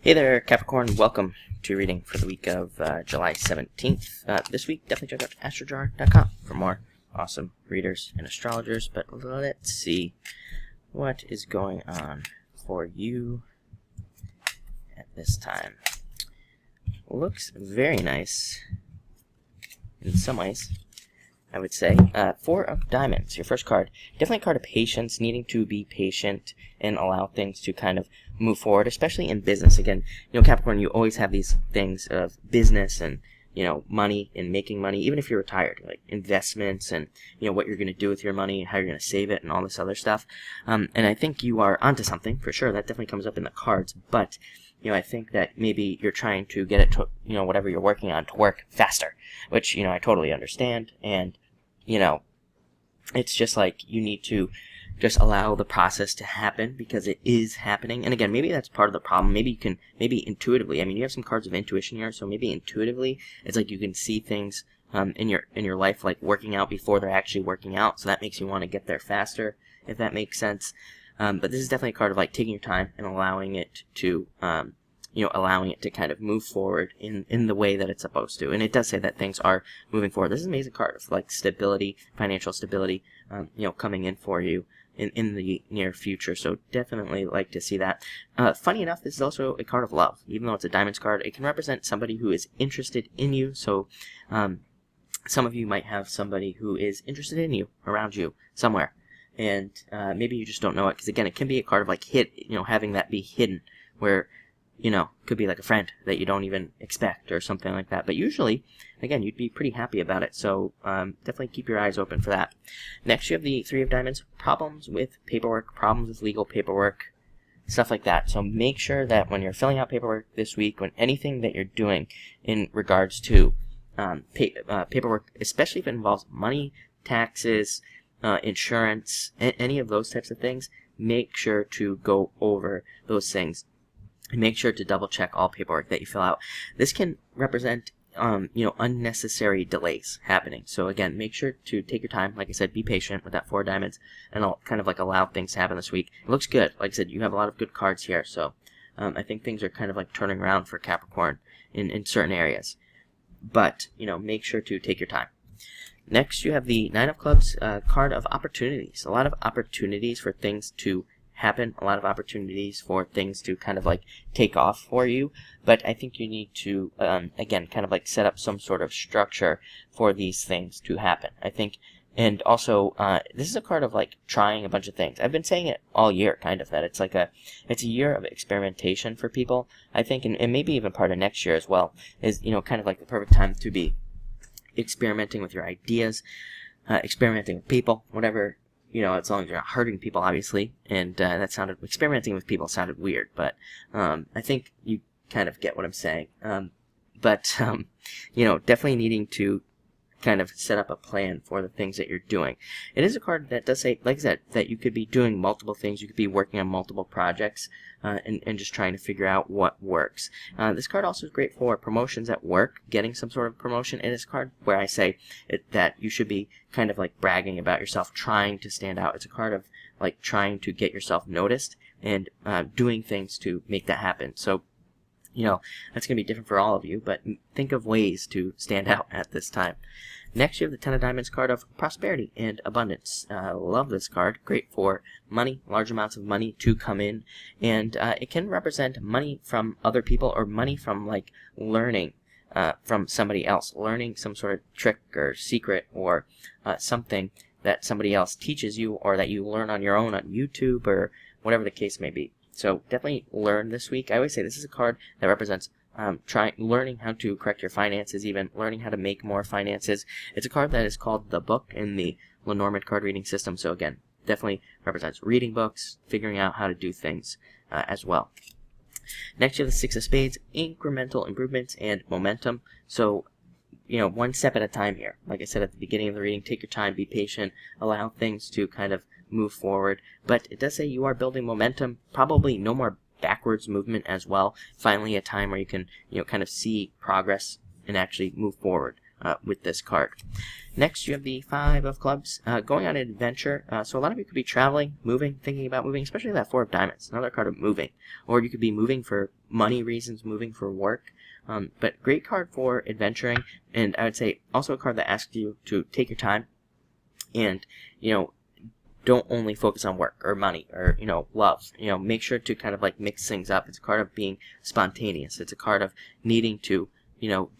Hey there, Capricorn. Welcome to reading for the week of July 17th. This week, definitely check out astrojar.com for more awesome readers and astrologers. But let's see what is going on for you at this time. Looks very nice in some ways, I would say. Four of Diamonds, your first card. Definitely a card of patience, needing to be patient and allow things to kind of move forward, especially in business. Again, Capricorn, you always have these things of business and, money and making money, even if you're retired, like investments and, what you're going to do with your money, how you're going to save it and all this other stuff. And I think you are onto something for sure. That definitely comes up in the cards, but I think that maybe you're trying to get it to, whatever you're working on to work faster, which, I totally understand. And, it's just like you need to just allow the process to happen because it is happening. And again, maybe that's part of the problem. Maybe you can, intuitively, you have some cards of intuition here, so maybe intuitively, it's like you can see things in your life like working out before they're actually working out, so that makes you want to get there faster, if that makes sense. But this is definitely a card of like taking your time and allowing it to kind of move forward in the way that it's supposed to. And it does say that things are moving forward. This is an amazing card of like stability, financial stability, coming in for you in the near future. So definitely like to see that. Funny enough, this is also a card of love. Even though it's a Diamonds card, it can represent somebody who is interested in you. So some of you might have somebody who is interested in you, around you, somewhere. And maybe you just don't know it. Because again, it can be a card of like having that be hidden, where could be like a friend that you don't even expect or something like that. But usually, again, you'd be pretty happy about it. So definitely keep your eyes open for that. Next, you have the Three of Diamonds. Problems with paperwork, problems with legal paperwork, stuff like that. So make sure that when you're filling out paperwork this week, when anything that you're doing in regards to paperwork, especially if it involves money, taxes, insurance, any of those types of things, make sure to go over those things. And make sure to double check all paperwork that you fill out. This can represent, unnecessary delays happening. So again, make sure to take your time. Like I said, be patient with that Four of Diamonds, and I'll kind of like allow things to happen this week. It looks good. Like I said, you have a lot of good cards here. So I think things are kind of like turning around for Capricorn in certain areas. But, make sure to take your time. Next, you have the Nine of Clubs, card of opportunities. A lot of opportunities for things to happen, a lot of opportunities for things to kind of like take off for you, but I think you need to again kind of like set up some sort of structure for these things to happen, I think. And also this is a card of like trying a bunch of things. I've been saying it all year, kind of, that it's a year of experimentation for people, I think, and maybe even part of next year as well is kind of like the perfect time to be experimenting with your ideas, experimenting with people, whatever, as long as you're not hurting people, obviously. And experimenting with people sounded weird, but I think you kind of get what I'm saying. But definitely needing to kind of set up a plan for the things that you're doing. It is a card that does say, like I said, that you could be doing multiple things. You could be working on multiple projects and just trying to figure out what works. This card also is great for promotions at work, getting some sort of promotion. And it's a card where I say that you should be kind of like bragging about yourself, trying to stand out. It's a card of like trying to get yourself noticed and doing things to make that happen. So that's going to be different for all of you, but think of ways to stand out at this time. Next, you have the Ten of Diamonds card of prosperity and abundance. Love this card. Great for money, large amounts of money to come in, and it can represent money from other people or money from like learning from somebody else, learning some sort of trick or secret or something that somebody else teaches you or that you learn on your own on YouTube or whatever the case may be. So definitely learn this week. I always say this is a card that represents learning how to correct your finances, even learning how to make more finances. It's a card that is called the Book in the Lenormand card reading system. So again, definitely represents reading books, figuring out how to do things as well. Next, you have the Six of Spades, incremental improvements and momentum. So one step at a time here. Like I said at the beginning of the reading, take your time, be patient, allow things to kind of move forward. But it does say you are building momentum, probably no more backwards movement as well. Finally a time where you can kind of see progress and actually move forward with this card. Next, you have the Five of Clubs, going on an adventure. So a lot of you could be traveling, moving, thinking about moving, especially that Four of Diamonds, another card of moving. Or you could be moving for money reasons, moving for work. But great card for adventuring, and I would say also a card that asks you to take your time and, don't only focus on work or money or, love. Make sure to kind of like mix things up. It's a card of being spontaneous. It's a card of needing to,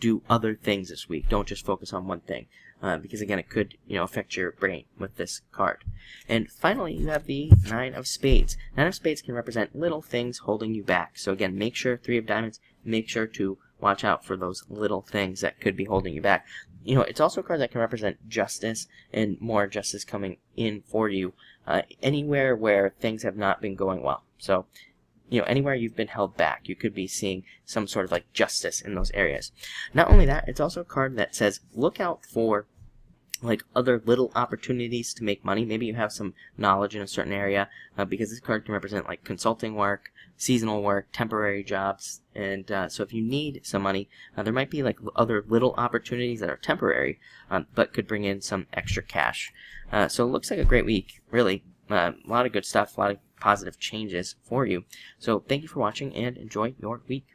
do other things this week. Don't just focus on one thing. Because again, it could, affect your brain with this card. And finally, you have the Nine of Spades. Nine of Spades can represent little things holding you back. So again, make sure, Three of Diamonds, make sure to watch out for those little things that could be holding you back. It's also a card that can represent justice and more justice coming in for you anywhere where things have not been going well. So, anywhere you've been held back, you could be seeing some sort of like justice in those areas. Not only that, it's also a card that says look out for like other little opportunities to make money. Maybe you have some knowledge in a certain area, because this card can represent like consulting work, seasonal work, temporary jobs, and so if you need some money, there might be like other little opportunities that are temporary, but could bring in some extra cash. So it looks like a great week, really. A lot of good stuff, a lot of positive changes for you. So thank you for watching and enjoy your week.